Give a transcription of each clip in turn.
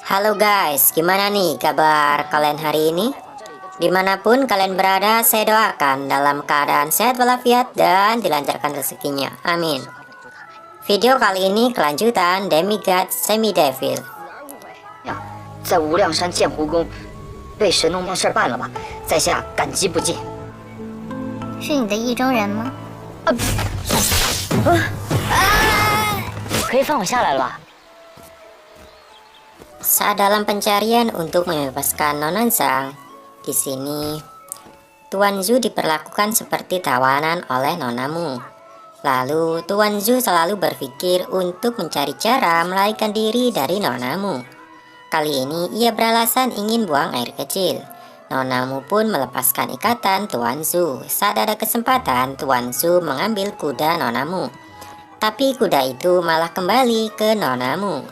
Halo guys, gimana nih kabar kalian hari ini? Dimanapun kalian berada, saya doakan dalam keadaan sehat walafiat dan dilancarkan rezekinya. Amin. Video kali ini kelanjutan Demigod Semi Devil. 呀，在无量山建湖宫，被神农把事儿办了吧？在下感激不尽。是你的意中人吗？可以放我下来了吧？ Saat dalam pencarian untuk membebaskan Nona Zhang, di sini Tuan Zhu diperlakukan seperti tawanan oleh Nona Mu. Lalu Tuan Zhu selalu berpikir untuk mencari cara melarikan diri dari Nona Mu. Kali ini ia beralasan ingin buang air kecil. Nona Mu pun melepaskan ikatan Tuan Zhu. Saat ada kesempatan, Tuan Zhu mengambil kuda Nona Mu. Tapi kuda itu malah kembali ke Nona Mu.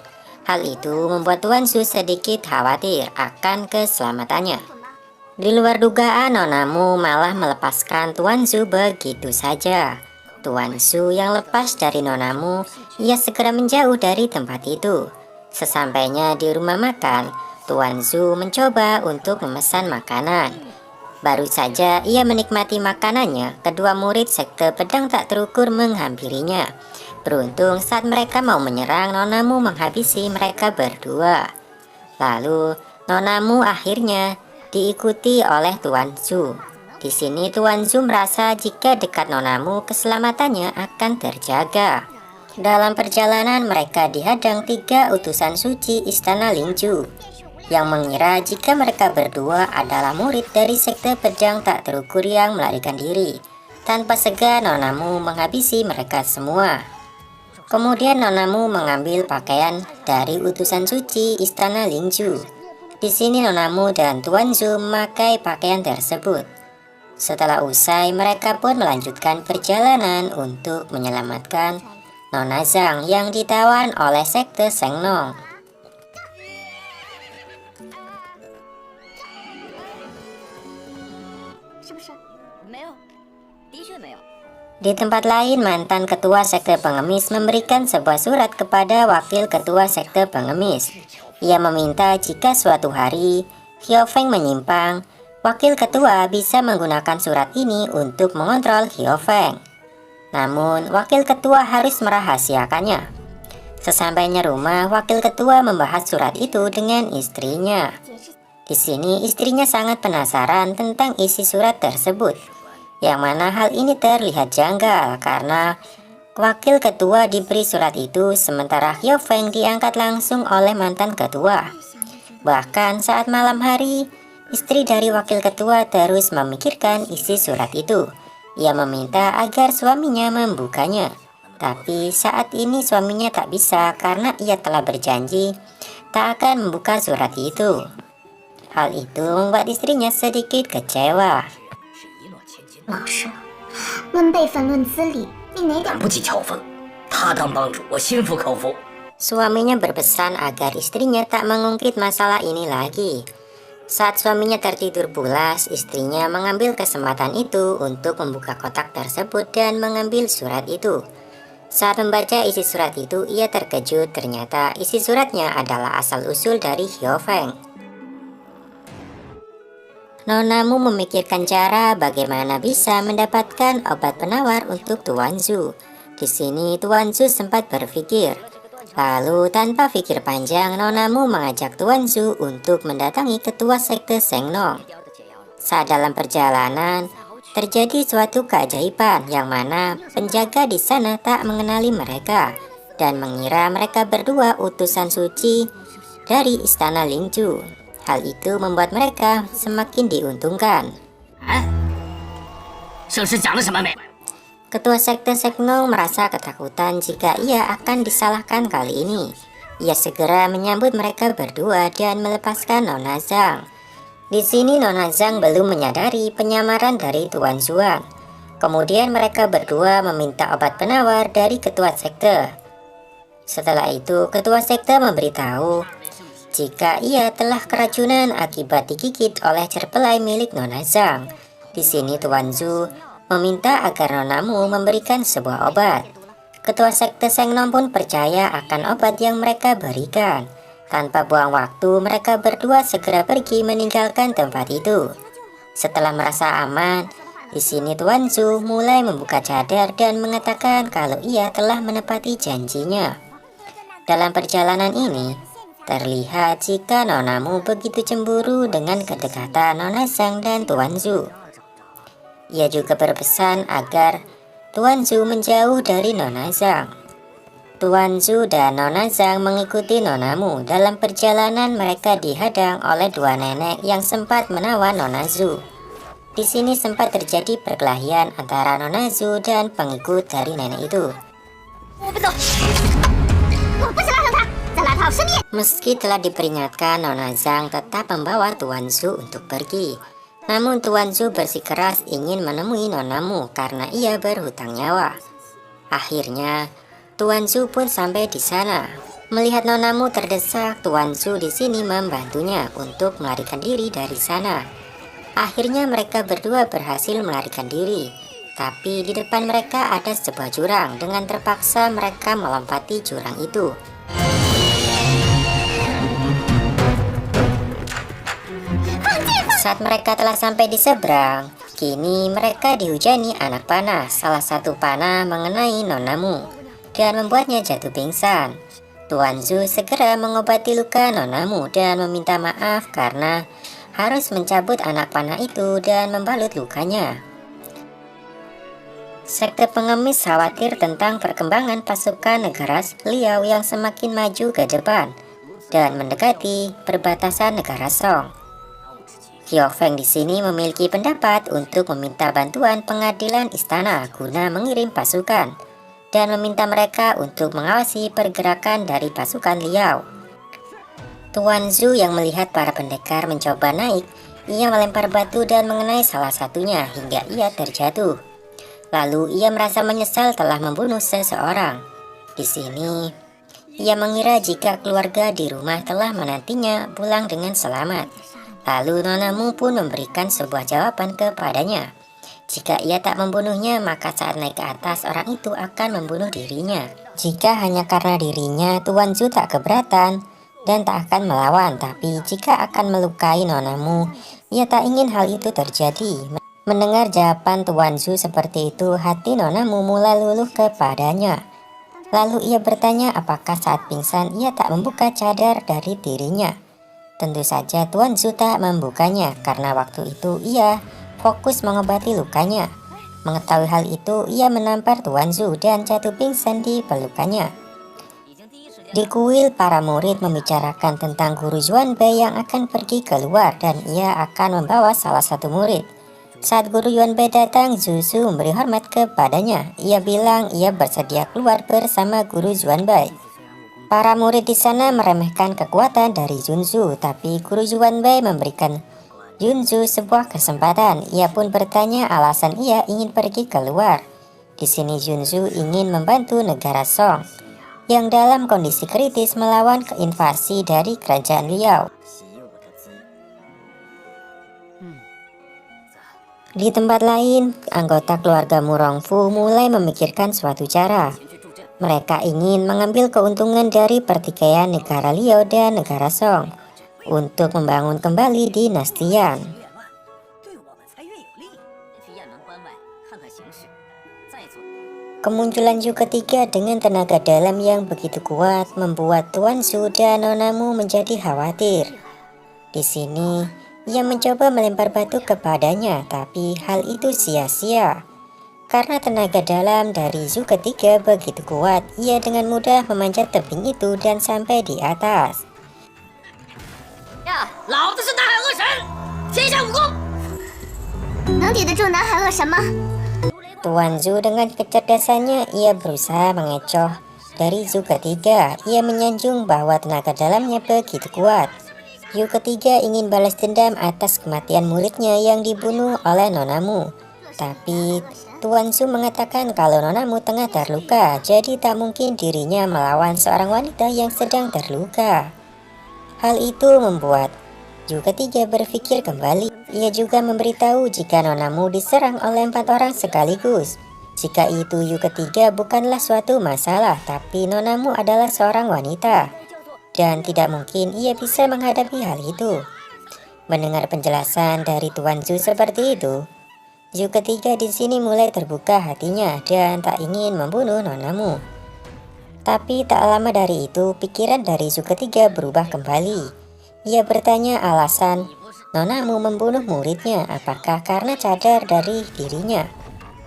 Hal itu membuat Tuan Zhu sedikit khawatir akan keselamatannya. Di luar dugaan, Nona Mu malah melepaskan Tuan Zhu begitu saja. Tuan Zhu yang lepas dari Nona Mu, ia segera menjauh dari tempat itu. Sesampainya di rumah makan, Tuan Zhu mencoba untuk memesan makanan. Baru saja ia menikmati makanannya, kedua murid sekte pedang tak terukur menghampirinya. Beruntung saat mereka mau menyerang, Nona Mu menghabisi mereka berdua. Lalu Nona Mu akhirnya diikuti oleh Tuan Zhu. Di sini Tuan Zhu merasa jika dekat Nona Mu keselamatannya akan terjaga. Dalam perjalanan mereka dihadang 3 utusan suci Istana Lingju yang mengira jika mereka berdua adalah murid dari sekte pedang tak terukur yang melarikan diri. Tanpa segan Nona Mu menghabisi mereka semua. Kemudian Nona Mu mengambil pakaian dari utusan suci Istana Lingju. Di sini Nona Mu dan Tuan Zhu memakai pakaian tersebut. Setelah usai, mereka pun melanjutkan perjalanan untuk menyelamatkan Nona Zhang yang ditawan oleh sekte Sengnong. Di tempat lain, mantan ketua sekte pengemis memberikan sebuah surat kepada wakil ketua sekte pengemis. Ia meminta jika suatu hari Xiao Feng menyimpang, wakil ketua bisa menggunakan surat ini untuk mengontrol Xiao Feng. Namun, wakil ketua harus merahasiakannya. Sesampainya rumah, wakil ketua membahas surat itu dengan istrinya. Di sini, istrinya sangat penasaran tentang isi surat tersebut. Yang mana hal ini terlihat janggal karena wakil ketua diberi surat itu sementara Xiao Feng diangkat langsung oleh mantan ketua. Bahkan saat malam hari, istri dari wakil ketua terus memikirkan isi surat itu. Ia meminta agar suaminya membukanya. Tapi saat ini suaminya tak bisa karena ia telah berjanji tak akan membuka surat itu. Hal itu membuat istrinya sedikit kecewa. 老师，论辈分论资历，你哪点不及乔峰，他当帮主，我心服口服。 Suaminya berpesan agar istrinya tak mengungkit masalah ini lagi. Saat suaminya tertidur pulas, istrinya mengambil kesempatan itu untuk membuka kotak tersebut dan mengambil surat itu. Saat membaca isi surat itu, ia terkejut ternyata isi suratnya adalah asal-usul dari Xiao Feng. Nona Mu memikirkan cara bagaimana bisa mendapatkan obat penawar untuk Tuan Zhu. Di sini Tuan Zhu sempat berpikir. Lalu tanpa pikir panjang, Nona Mu mengajak Tuan Zhu untuk mendatangi ketua sekte Sengnong. Saat dalam perjalanan, terjadi suatu keajaiban yang mana penjaga di sana tak mengenali mereka dan mengira mereka berdua utusan suci dari Istana Lingju. Hal itu membuat mereka semakin diuntungkan. Ketua sekte Sengnong merasa ketakutan jika ia akan disalahkan kali ini. Ia segera menyambut mereka berdua dan melepaskan Nona Zhang. Di sini Nona Zhang belum menyadari penyamaran dari Tuan Zuan. Kemudian mereka berdua meminta obat penawar dari ketua sekte. Setelah itu, ketua sekte memberitahu jika ia telah keracunan akibat digigit oleh cerpelai milik Nona Zhang. Di sini Tuan Zhu meminta agar Nona Mu memberikan sebuah obat. Ketua sekte Sengnong pun percaya akan obat yang mereka berikan. Tanpa buang waktu, mereka berdua segera pergi meninggalkan tempat itu. Setelah merasa aman, di sini Tuan Zhu mulai membuka cadar dan mengatakan kalau ia telah menepati janjinya. Dalam perjalanan ini, terlihat jika Nonamu begitu cemburu dengan kedekatan Nona Zhang dan Tuan Zhu. Ia juga berpesan agar Tuan Zhu menjauh dari Nona Zhang. Tuan Zhu dan Nona Zhang mengikuti Nonamu. Dalam perjalanan mereka dihadang oleh dua nenek yang sempat menawan Nona Zhu. Di sini sempat terjadi perkelahian antara Nona Zhu dan pengikut dari nenek itu. Meski telah diperingatkan, Nona Zhang tetap membawa Tuan Zhu untuk pergi. Namun Tuan Zhu bersikeras ingin menemui Nonamu karena ia berhutang nyawa. Akhirnya, Tuan Zhu pun sampai di sana. Melihat Nonamu terdesak, Tuan Zhu di sini membantunya untuk melarikan diri dari sana. Akhirnya mereka berdua berhasil melarikan diri. Tapi di depan mereka ada sebuah jurang. Dengan terpaksa mereka melompati jurang itu. Saat mereka telah sampai di seberang, kini mereka dihujani anak panah. Salah satu panah mengenai Nonamu dan membuatnya jatuh pingsan. Tuan Zhu segera mengobati luka Nonamu dan meminta maaf karena harus mencabut anak panah itu dan membalut lukanya. Sekte pengemis khawatir tentang perkembangan pasukan negara Liao yang semakin maju ke depan dan mendekati perbatasan negara Song. Qiao Feng di sini memiliki pendapat untuk meminta bantuan pengadilan istana guna mengirim pasukan dan meminta mereka untuk mengawasi pergerakan dari pasukan Liao. Tuan Zhu yang melihat para pendekar mencoba naik, ia melempar batu dan mengenai salah satunya hingga ia terjatuh. Lalu ia merasa menyesal telah membunuh seseorang. Di sini, ia mengira jika keluarga di rumah telah menantinya pulang dengan selamat. Lalu Nonamu pun memberikan sebuah jawaban kepadanya. Jika ia tak membunuhnya, maka saat naik ke atas, orang itu akan membunuh dirinya. Jika hanya karena dirinya, Tuan Zhu tak keberatan dan tak akan melawan. Tapi jika akan melukai Nonamu, ia tak ingin hal itu terjadi. Mendengar jawaban Tuan Zhu seperti itu, hati Nonamu mulai luluh kepadanya. Lalu ia bertanya apakah saat pingsan ia tak membuka cadar dari dirinya. Tentu saja Tuan Zhu tak membukanya karena waktu itu ia fokus mengobati lukanya. Mengetahui hal itu, ia menampar Tuan Zhu dan jatuh pingsan di pelukannya. Di kuil, para murid membicarakan tentang guru Yuanbei yang akan pergi keluar dan ia akan membawa salah satu murid. Saat guru Yuanbei datang, Zhu Su memberi hormat kepadanya. Ia bilang ia bersedia keluar bersama guru Yuanbei. Para murid di sana meremehkan kekuatan dari Junzu, tapi guru Yuanbei memberikan Junzu sebuah kesempatan. Ia pun bertanya alasan ia ingin pergi keluar. Di sini Junzu ingin membantu negara Song yang dalam kondisi kritis melawan invasi dari kerajaan Liao. Di tempat lain, anggota keluarga Murongfu mulai memikirkan suatu cara. Mereka ingin mengambil keuntungan dari pertikaian negara Liao dan negara Song untuk membangun kembali dinastian. Kemunculan Zhu ketiga dengan tenaga dalam yang begitu kuat membuat Tuan Zhu dan Nonamu menjadi khawatir. Di sini, ia mencoba melempar batu kepadanya, tapi hal itu sia-sia. Karena tenaga dalam dari Zhu ketiga begitu kuat, ia dengan mudah memanjat tebing itu dan sampai di atas. Ya, 老子是南海恶神，天下武功。能抵得住南海恶神吗？ Tuan Zhu dengan kecerdasannya, ia berusaha mengecoh dari Zhu ketiga. Ia menyanjung bahwa tenaga dalamnya begitu kuat. Zhu ketiga ingin balas dendam atas kematian muridnya yang dibunuh oleh Nonamu. Tapi Tuan Zhu mengatakan kalau Nonamu tengah terluka, jadi tak mungkin dirinya melawan seorang wanita yang sedang terluka. Hal itu membuat Zhu ketiga berpikir kembali. Ia juga memberitahu jika Nonamu diserang oleh 4 orang sekaligus. Jika itu Zhu ketiga bukanlah suatu masalah, tapi Nonamu adalah seorang wanita. dan tidak mungkin ia bisa menghadapi hal itu. Mendengar penjelasan dari Tuan Zhu seperti itu, Zhu ketiga di sini mulai terbuka hatinya dan tak ingin membunuh nonamu. Tapi tak lama dari itu, pikiran dari Zhu ketiga berubah kembali. Ia bertanya alasan nonamu membunuh muridnya apakah karena cadar dari dirinya,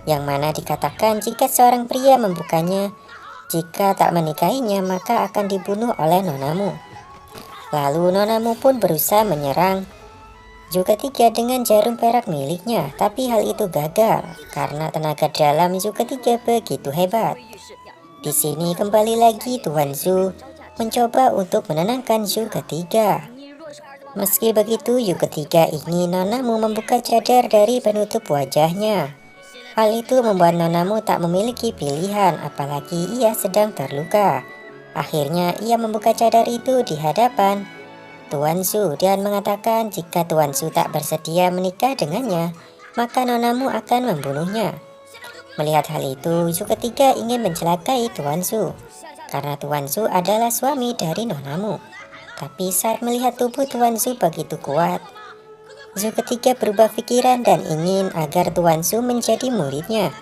yang mana dikatakan jika seorang pria membukanya, jika tak menikahinya maka akan dibunuh oleh nonamu. Lalu nonamu pun berusaha menyerang Zhu ketiga dengan jarum perak miliknya, tapi hal itu gagal karena tenaga dalam Zhu ketiga begitu hebat. Di sini kembali lagi Tuan Zhu mencoba untuk menenangkan Zhu ketiga. Meski begitu, Zhu ketiga ingin nonamu membuka cadar dari penutup wajahnya. Hal itu membuat nonamu tak memiliki pilihan, apalagi ia sedang terluka. Akhirnya ia membuka cadar itu di hadapan Tuan Zhu dan mengatakan jika Tuan Zhu tak bersedia menikah dengannya, maka nonamu akan membunuhnya. Melihat hal itu, Zhu ketiga ingin mencelakai Tuan Zhu, karena Tuan Zhu adalah suami dari nonamu. Tapi saat melihat tubuh Tuan Zhu begitu kuat, Zhu ketiga berubah pikiran dan ingin agar Tuan Zhu menjadi muridnya.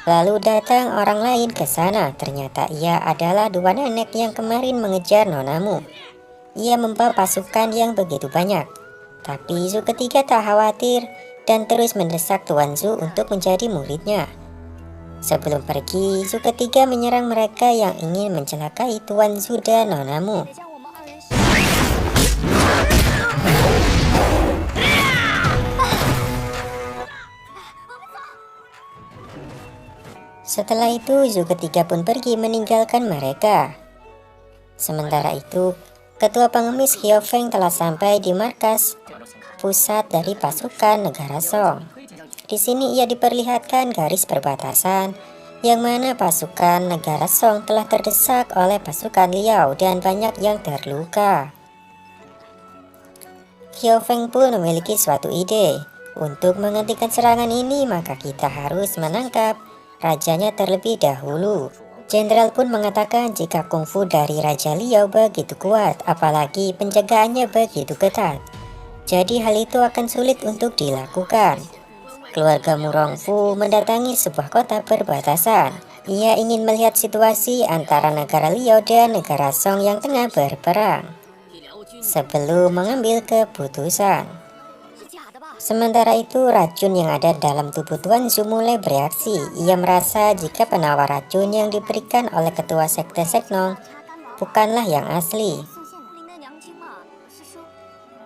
Lalu datang orang lain ke sana, ternyata ia adalah dua nenek yang kemarin mengejar nonamu. Ia membawa pasukan yang begitu banyak, tapi Zhu ketiga tak khawatir dan terus mendesak Tuan Zhu untuk menjadi muridnya. Sebelum pergi, Zhu ketiga menyerang mereka yang ingin mencelakai Tuan Zhu dan nonamu. Setelah itu, Zhu ketiga pun pergi meninggalkan mereka. Sementara itu, Ketua Pengemis Xiao Feng telah sampai di markas pusat dari pasukan negara Song. Di sini ia diperlihatkan garis perbatasan, yang mana pasukan negara Song telah terdesak oleh pasukan Liao dan banyak yang terluka. Xiao Feng pun memiliki suatu ide. Untuk menghentikan serangan ini, maka kita harus menangkap rajanya terlebih dahulu. Jenderal pun mengatakan jika kungfu dari Raja Liao begitu kuat, apalagi penjagaannya begitu ketat, jadi hal itu akan sulit untuk dilakukan. Keluarga Murongfu mendatangi sebuah kota perbatasan. Ia ingin melihat situasi antara negara Liao dan negara Song yang tengah berperang sebelum mengambil keputusan. Sementara itu, racun yang ada dalam tubuh Tuan Zhu mulai bereaksi. Ia merasa jika penawar racun yang diberikan oleh ketua sekte Seknong bukanlah yang asli.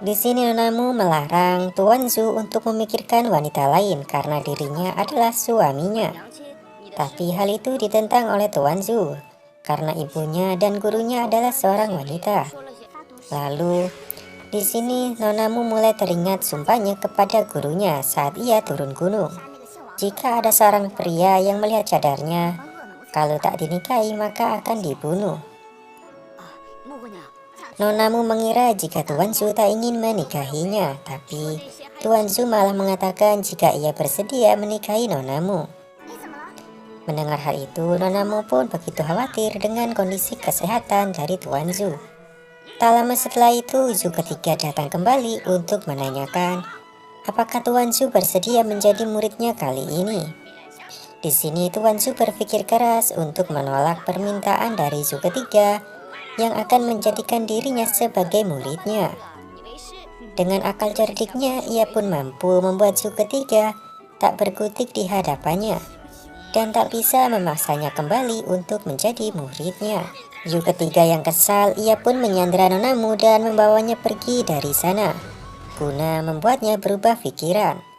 Di sini nonamu melarang Tuan Zhu untuk memikirkan wanita lain karena dirinya adalah suaminya. Tapi hal itu ditentang oleh Tuan Zhu karena ibunya dan gurunya adalah seorang wanita. Lalu di sini nonamu mulai teringat sumpahnya kepada gurunya saat ia turun gunung. Jika ada seorang pria yang melihat cadarnya, kalau tak dinikahi maka akan dibunuh. Nonamu mengira jika Tuan Zhu tak ingin menikahinya, tapi Tuan Zhu malah mengatakan jika ia bersedia menikahi nonamu. Mendengar hal itu, nonamu pun begitu khawatir dengan kondisi kesehatan dari Tuan Zhu. Tak lama setelah itu, Zhu ketiga datang kembali untuk menanyakan apakah Tuan Zhu bersedia menjadi muridnya kali ini. Di sini Tuan Zhu berpikir keras untuk menolak permintaan dari Zhu ketiga yang akan menjadikan dirinya sebagai muridnya. Dengan akal cerdiknya, ia pun mampu membuat Zhu ketiga tak berkutik di hadapannya dan tak bisa memaksanya kembali untuk menjadi muridnya. Zhu ketiga yang kesal, ia pun menyandera nonamu dan membawanya pergi dari sana, guna membuatnya berubah pikiran.